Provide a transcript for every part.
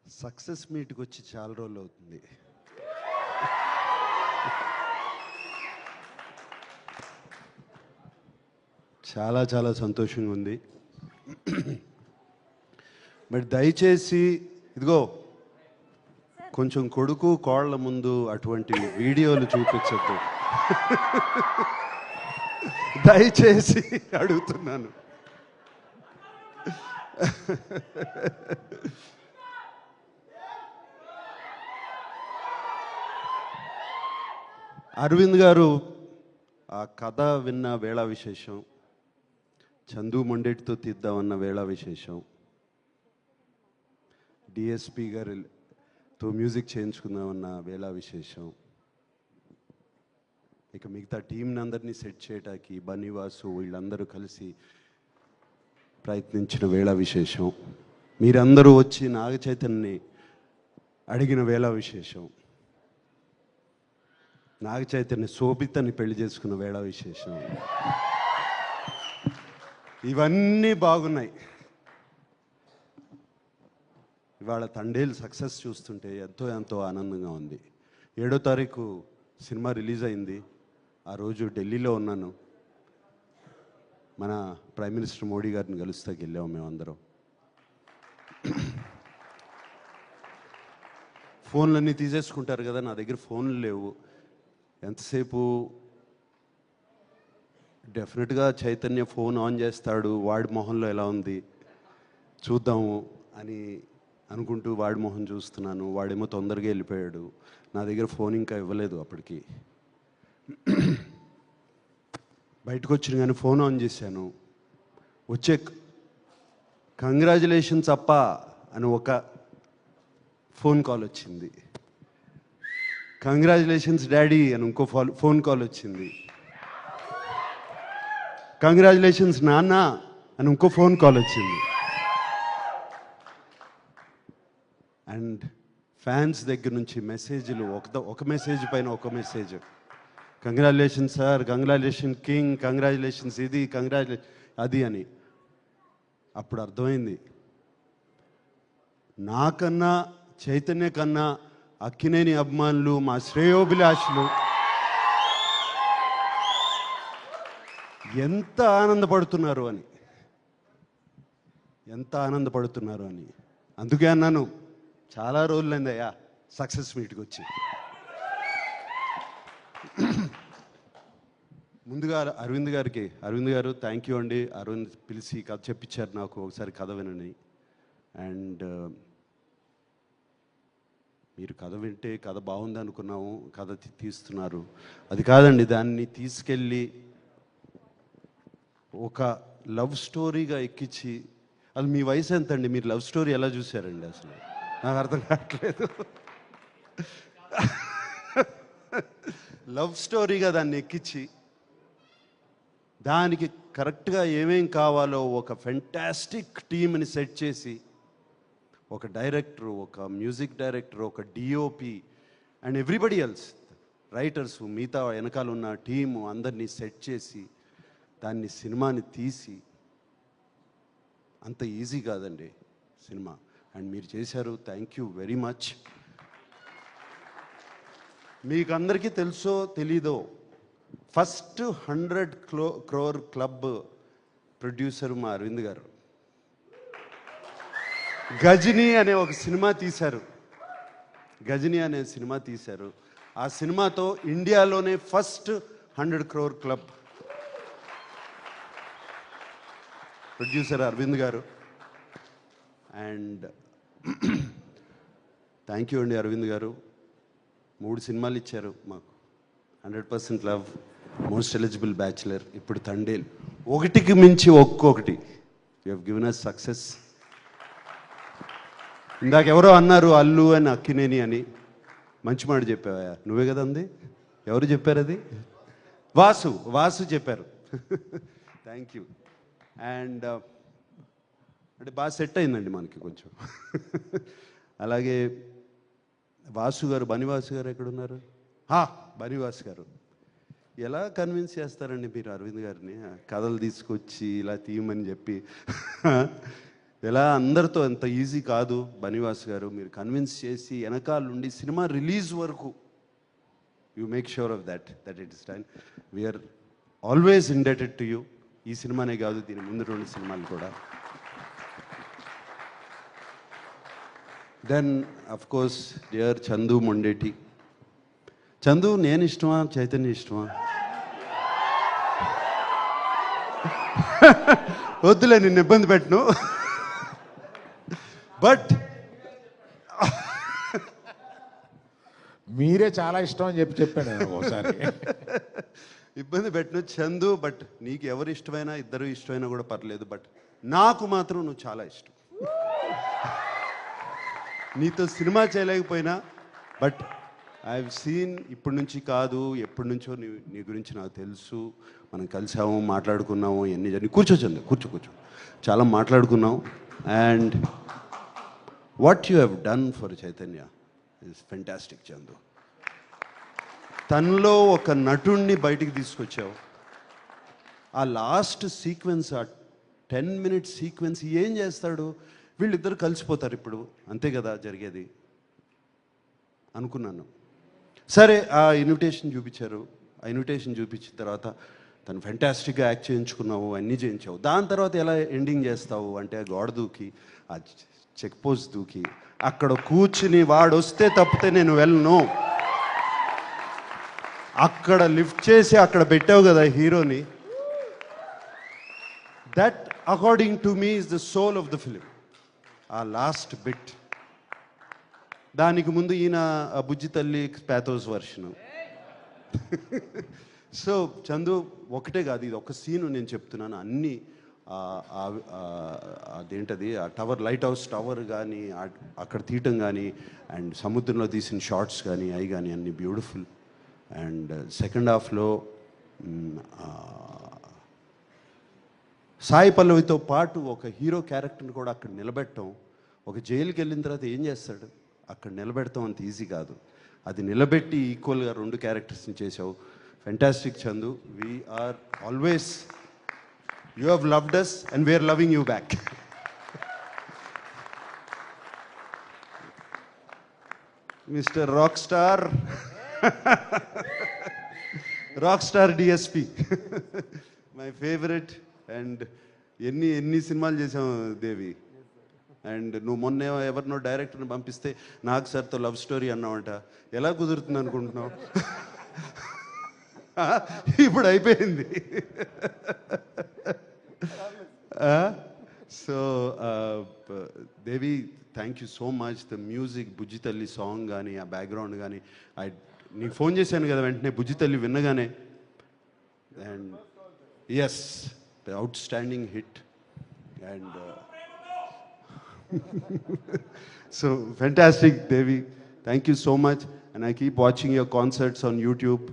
Success మీట్కి వచ్చి చాలా రోజులు అవుతుంది. చాలా చాలా సంతోషంగా ఉంది. బట్ దయచేసి ఇదిగో కొంచెం కొడుకు కోళ్ళ ముందు అటువంటి వీడియోలు చూపించద్దు. దయచేసి అడుగుతున్నాను. అరవింద్ గారు ఆ కథ విన్న వేళ విశేషం, చందు మొండెటితో తీద్దామన్న వేళ విశేషం, డిఎస్పి గారితో మ్యూజిక్ చేయించుకుందామన్న వేళ విశేషం, ఇక మిగతా టీంని అందరినీ సెట్ చేయడానికి బనీవాసు వీళ్ళందరూ కలిసి ప్రయత్నించిన వేళ విశేషం, మీరందరూ వచ్చి నాగ చైతన్యని అడిగిన వేళ విశేషం, నాగ చైతన్య శోభితని పెళ్లి చేసుకున్న వేళ విశేషం, ఇవన్నీ బాగున్నాయి. ఇవాళ తండేల్ సక్సెస్ చూస్తుంటే ఎంతో ఆనందంగా ఉంది. 7వ తారీఖు సినిమా రిలీజ్ అయింది. ఆ రోజు ఢిల్లీలో ఉన్నాను. మన ప్రైమ్ మినిస్టర్ మోడీ గారిని కలుస్తాకి వెళ్ళాము మేమందరం. ఫోన్లన్నీ తీసేసుకుంటారు కదా, నా దగ్గర ఫోన్లు లేవు. ఎంతసేపు డెఫినెట్గా చైతన్య ఫోన్ ఆన్ చేస్తాడు, వాడి మొహంలో ఎలా ఉంది చూద్దాము అని అనుకుంటూ వాడి మొహం చూస్తున్నాను. వాడేమో తొందరగా వెళ్ళిపోయాడు. నా దగ్గర ఫోన్ ఇంకా ఇవ్వలేదు అప్పటికి. బయటకు వచ్చిన కానీ ఫోన్ ఆన్ చేశాను. వచ్చే కంగ్రాచులేషన్స్ అప్ప అని ఒక ఫోన్ కాల్ వచ్చింది. కంగ్రాచులేషన్స్ డాడీ అని ఇంకో ఫోన్ కాల్ వచ్చింది. కంగ్రాచులేషన్స్ నాన్న అని ఇంకో ఫోన్ కాల్ వచ్చింది. అండ్ ఫ్యాన్స్ దగ్గర నుంచి మెసేజ్లు, ఒక మెసేజ్ పైన ఒక message. Congratulation sir, congratulation king, congratulations ఇది, కంగ్రాచులేషన్ అది అని. అప్పుడు అర్థమైంది, నాకన్నా చైతన్య కన్నా అక్కినేని అభిమానులు, మా శ్రేయోభిలాషులు ఎంత ఆనందపడుతున్నారు అని, అందుకే అన్నాను చాలా రోజులైందయ్యా సక్సెస్ మీట్కి వచ్చి. ముందుగా అరవింద్ గారు థ్యాంక్ యూ అండి. అరవింద్ పిలిచి కథ చెప్పించారు నాకు, ఒకసారి కథ వినని. అండ్ మీరు కథ వింటే కథ బాగుంది అనుకున్నాము, కథ తీస్తున్నారు. అది కాదండి, దాన్ని తీసుకెళ్ళి ఒక లవ్ స్టోరీగా ఎక్కించి, అది మీ వయసు ఎంత అండి, మీరు లవ్ స్టోరీ ఎలా చూశారండి? అసలు నాకు అర్థం కావట్లేదు. లవ్ స్టోరీగా దాన్ని ఎక్కించి దానికి కరెక్ట్గా ఏమేం కావాలో ఒక ఫెంటాస్టిక్ టీమ్ని సెట్ చేసి, ఒక డైరెక్టర్, ఒక మ్యూజిక్ డైరెక్టర్, ఒక DOP and everybody else, writers, మిగతా వెనకాల ఉన్న టీము అందరినీ సెట్ చేసి దాన్ని సినిమాని తీసి, అంత ఈజీ కాదండి సినిమా. అండ్ మీరు చేశారు, థ్యాంక్ యూ వెరీ మచ్. మీకు అందరికీ తెలుసో తెలీదో, ఫస్ట్ 100 crore క్లబ్ ప్రొడ్యూసర్ మా అరవింద్ గారు. గజనీ అనే ఒక సినిమా తీశారు. ఆ సినిమాతో ఇండియాలోనే first 100 crore club producer Arvind గారు. అండ్ థ్యాంక్ యూ అండి అరవింద్ గారు. 3 సినిమాలు ఇచ్చారు మాకు. 100% లవ్, మోస్ట్ ఎలిజిబుల్ బ్యాచులర్, ఇప్పుడు తండేల్. ఒకటికి మించి ఒక్కొక్కటి you have given us success. ఇందాక ఎవరో అన్నారు అల్లు అని అక్కినేని అని, మంచి మాట చెప్పావా? నువ్వే కదా అంది? ఎవరు చెప్పారు అది? వాసు చెప్పారు. Thank you. అండ్ అంటే బాగా సెట్ అయిందండి మనకి కొంచెం. అలాగే బనివాసు గారు ఎక్కడున్నారు? బనివాసు గారు. ఎలా కన్విన్స్ చేస్తారండి మీరు అరవింద్ గారిని? కథలు తీసుకొచ్చి ఇలా తీయమని చెప్పి ఎలా అందరితో ఎంత ఈజీ కాదు బనివాస్ గారు, మీరు కన్విన్స్ చేసి వెనకాల నుండి సినిమా రిలీజ్ వరకు you make sure of that it is done. We are always indebted to you. ఈ సినిమానే కాదు, దీని ముందు 2 సినిమాలు కూడా. Then of course dear Chandu Mondeti. Chandu నేను ఇష్టమా చైతన్య ఇష్టమా? వద్దులే, నిన్ను ఇబ్బంది పెట్టను. బట్ మీరే చాలా ఇష్టం అని చెప్పాను ఒకసారి. ఇబ్బంది పెట్టను చందు. బట్ నీకు ఎవరు ఇష్టమైనా, ఇద్దరు ఇష్టమైనా కూడా పర్లేదు. బట్ నాకు మాత్రం నువ్వు చాలా ఇష్టం. నీతో సినిమా చేయలేకపోయినా బట్ ఐ హావ్ సీన్, ఇప్పటి నుంచి కాదు ఎప్పటి నుంచో నీ గురించి నాకు తెలుసు. మనం కలిసాము, మాట్లాడుకున్నాము, ఎన్ని జరిగి. కూర్చో కూర్చో. చాలా మాట్లాడుకున్నాం. And what you have done for Chaitanya is fantastic Chandu. తనలో ఒక నటుణ్ణి బయటికి తీసుకొచ్చావు. ఆ లాస్ట్ సీక్వెన్స్, ఆ 10 minute సీక్వెన్స్ ఏం చేస్తాడు? వీళ్ళిద్దరు కలిసిపోతారు ఇప్పుడు, అంతే కదా జరిగేది అనుకున్నాను. సరే, ఆ ఇన్విటేషన్ చూపించారు. ఆ ఇన్విటేషన్ చూపించిన తర్వాత తను ఫెంటాస్టిక్గా యాక్ట్ చేయించుకున్నావు, అన్నీ చేయించావు. దాని తర్వాత ఎలా ఎండింగ్ చేస్తావు అంటే, గోడ దూకి, ఆ చెక్ పోస్ట్ దూకి, అక్కడ కూర్చుని వాడు వస్తే తప్పితే నేను వెళ్ళను, అక్కడ లిఫ్ట్ చేసి అక్కడ పెట్టావు కదా హీరోని. That according to me is the soul of the film. ఆ లాస్ట్ బిట్. దానికి ముందు ఈయన బుజ్జి తల్లి ప్యాథోస్ వర్షను. సో చందు, ఒకటే కాదు, ఇది ఒక సీను నేను చెప్తున్నాను. అన్నీ అదేంటది, ఆ టవర్, లైట్ హౌస్ టవర్ కానీ, అక్కడ తీయటం కానీ, అండ్ సముద్రంలో తీసిన షార్ట్స్ కానీ, అవి కానీ అన్నీ బ్యూటిఫుల్. అండ్ సెకండ్ హాఫ్లో సాయి పల్లవితో పాటు ఒక హీరో క్యారెక్టర్ని కూడా అక్కడ నిలబెట్టడం. ఒక జైలుకి వెళ్ళిన తర్వాత ఏం చేస్తాడు, అక్కడ నిలబెడతాం అంత ఈజీ కాదు. అది నిలబెట్టి ఈక్వల్గా 2 క్యారెక్టర్స్ని చేసావు. Fantastic Chandu. We are always, you have loved us and we are loving you back. Mister rock star, rock star DSP, my favourite. And ఎన్ని సినిమాలు చేసావు దేవి. అండ్ నువ్వు మొన్న ఎవరినో డైరెక్టర్ని పంపిస్తే నాకు సార్తో లవ్ స్టోరీ అన్నావంట. ఎలా కుదురుతుంది అనుకుంటున్నావు? ఇప్పుడు అయిపోయింది. So Devi, thank you so much. The music, Bujji Thalli song కానీ, ఆ బ్యాక్గ్రౌండ్ కానీ, నీకు ఫోన్ చేశాను కదా వెంటనే బుజ్జి తల్లి విన్నగానే. And yes, the outstanding hit. And so fantastic Devi, thank you so much, and I keep watching your concerts on YouTube.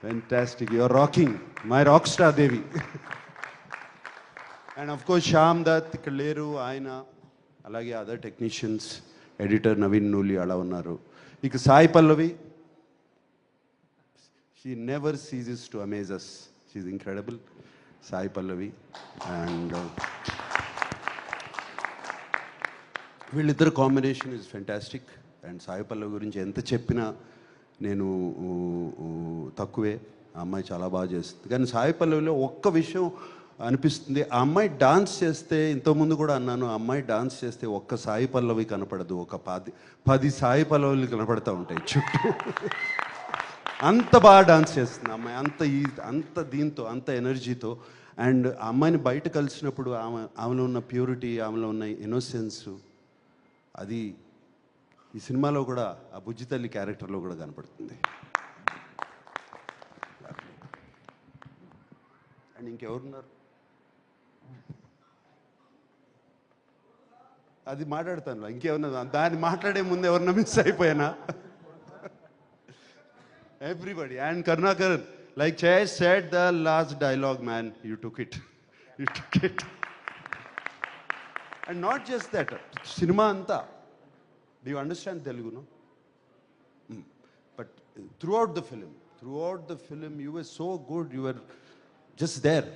Fantastic, you're rocking, my rock star Devi. And of course Shyam Dutt ఇక్కడ లేరు, ఆయన అలాగే other technicians, editor Naveen Nooli అలా ఉన్నారు. ఇక Sai Pallavi, she never ceases to amaze us, she's incredible. Sai Pallavi and వీళ్ళిద్దరు combination is fantastic. And Sai Pallavi గురించి ఎంత చెప్పినా నేను తక్కువే. ఆ అమ్మాయి చాలా బాగా చేస్తుంది. కానీ సాయి పల్లవిలో ఒక్క విషయం అనిపిస్తుంది, ఆ అమ్మాయి డాన్స్ చేస్తే, ఇంతకుముందు కూడా అన్నాను, ఆ అమ్మాయి డాన్స్ చేస్తే ఒక్క సాయి పల్లవి కనపడదు, ఒక 10 సాయి పల్లవులు కనపడుతూ ఉంటాయి చుట్టూ. అంత బాగా డాన్స్ చేస్తుంది ఆ అమ్మాయి, అంత దీంతో, అంత ఎనర్జీతో. అండ్ ఆ అమ్మాయిని బయట కలిసినప్పుడు ఆమెలో ఉన్న ప్యూరిటీ, ఆమెలో ఉన్న ఇన్నోసెన్స్, అది ఈ సినిమాలో కూడా, ఆ బుజ్జి తల్లి క్యారెక్టర్లో కూడా కనపడుతుంది. అండ్ ఇంకెవరున్నారు? అది మాట్లాడతాను, ఇంకేమన్నా దాన్ని మాట్లాడే ముందు ఎవరన్నా మిస్ అయిపోయానా? Everybody. And Karunakar, like Jay said, the last dialogue, man, you took it. You took it. And not just that, cinema anta. Do you understand Telugu, no? But throughout the film, you were so good, you were just there.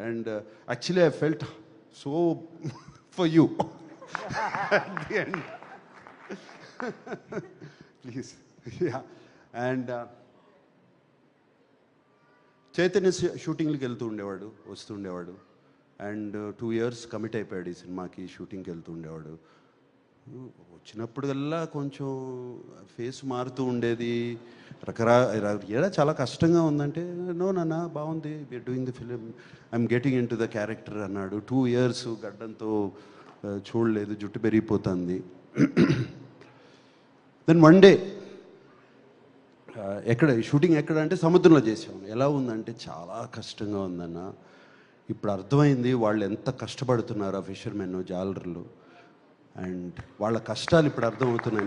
And actually I felt so for you at the end. Please. Yeah. And Chaitanya షూటింగ్కి వెళ్తూ ఉండేవాడు, వస్తూ ఉండేవాడు. And 2 years commit అయిపోయాడు ఈ సినిమాకి. షూటింగ్కి వెళ్తూ ఉండేవాడు. వచ్చినప్పుడల్లా కొంచెం ఫేస్ మారుతూ ఉండేది. ఏడా చాలా కష్టంగా ఉందంటే, నో నాన్న బాగుంది, we are doing the film, I'm getting into the character అన్నాడు. 2 years గడ్డంతో చూడలేదు, జుట్టు పెరిగిపోతుంది. దెన్ వన్ డే ఎక్కడ షూటింగ్ ఎక్కడ అంటే సముద్రంలో చేసాము. ఎలా ఉందంటే చాలా కష్టంగా ఉందన్న. ఇప్పుడు అర్థమైంది వాళ్ళు ఎంత కష్టపడుతున్నారు ఆ ఫిషర్మెన్, జాలర్లు. అండ్ వాళ్ళ కష్టాలు ఇప్పుడు అర్థమవుతున్నాయి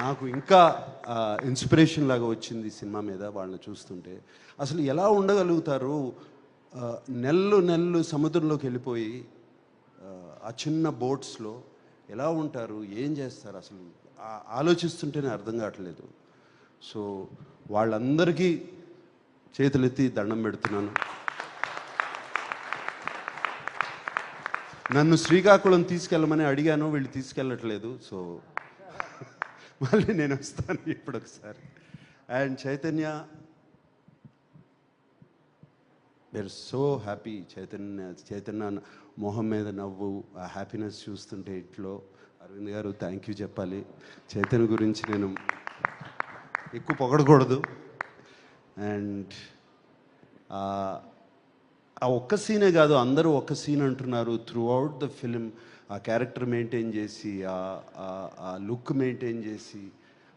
నాకు ఇంకా ఇన్స్పిరేషన్ లాగా వచ్చింది ఈ సినిమా మీద వాళ్ళని చూస్తుంటే. అసలు ఎలా ఉండగలుగుతారు, నెలలు సముద్రంలోకి వెళ్ళిపోయి ఆ చిన్న బోట్స్లో ఎలా ఉంటారు, ఏం చేస్తారు, అసలు ఆలోచిస్తుంటేనే అర్థం కావట్లేదు. సో వాళ్ళందరికీ చేతులెత్తి దండం పెడుతున్నాను. నన్ను శ్రీకాకుళం తీసుకెళ్ళమని అడిగాను, వీళ్ళు తీసుకెళ్ళట్లేదు. సో మళ్ళీ నేను వస్తాను ఇప్పుడు ఒకసారి. And we are so happy. Chaitanya మొహం మీద నవ్వు, ఆ హ్యాపీనెస్ చూస్తుంటే ఇంట్లో. అరవింద్ గారు థ్యాంక్ యూ చెప్పాలి. చైతన్య గురించి నేను ఎక్కువ పొగడకూడదు. అండ్ ఆ ఒక్క సీనే కాదు, అందరూ ఒక్క సీన్ అంటున్నారు. త్రూ అవుట్ ద ఫిలిం ఆ క్యారెక్టర్ మెయింటైన్ చేసి, ఆ లుక్ మెయింటైన్ చేసి,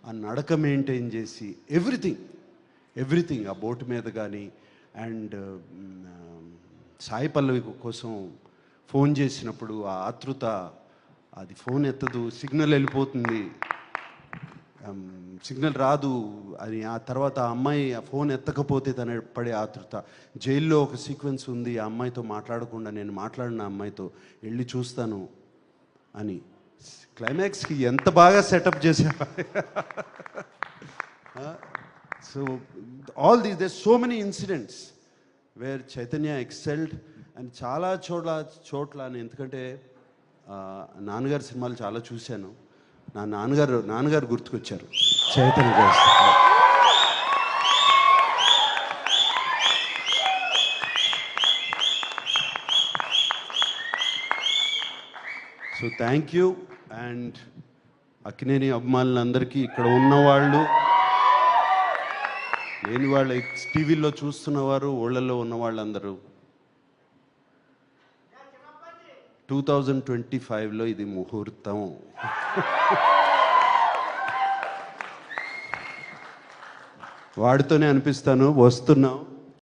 ఆ నడక మెయింటైన్ చేసి, ఎవ్రీథింగ్ ఆ బోటు మీద కానీ. అండ్ సాయి పల్లవి కోసం ఫోన్ చేసినప్పుడు ఆ ఆతృత, అది ఫోన్ ఎత్తదు, సిగ్నల్ వెళ్ళిపోతుంది, సిగ్నల్ రాదు అని. ఆ తర్వాత ఆ అమ్మాయి ఆ ఫోన్ ఎత్తకపోతే తన పడే ఆతృత. జైల్లో ఒక సీక్వెన్స్ ఉంది, ఆ అమ్మాయితో మాట్లాడకుండా నేను మాట్లాడిన అమ్మాయితో వెళ్ళి చూస్తాను అని. క్లైమాక్స్కి ఎంత బాగా సెటప్ చేశారు. So all these there so many incidents where Chaitanya excelled. And చాలా చోట్ల ఎందుకంటే నాన్నగారి సినిమాలు చాలా చూశాను. నా నాన్నగారు గుర్తుకొచ్చారు Chaitanya garu. So thank you. And Akkineni అభిమానులందరికీ, ఇక్కడ ఉన్నవాళ్ళు, లేని వాళ్ళ, టీవీలో చూస్తున్నవారు, ఊళ్ళల్లో ఉన్న వాళ్ళందరూ, 2025లో ఇది ముహూర్తం. వాడితోనే అనిపిస్తాను, వస్తున్నాం.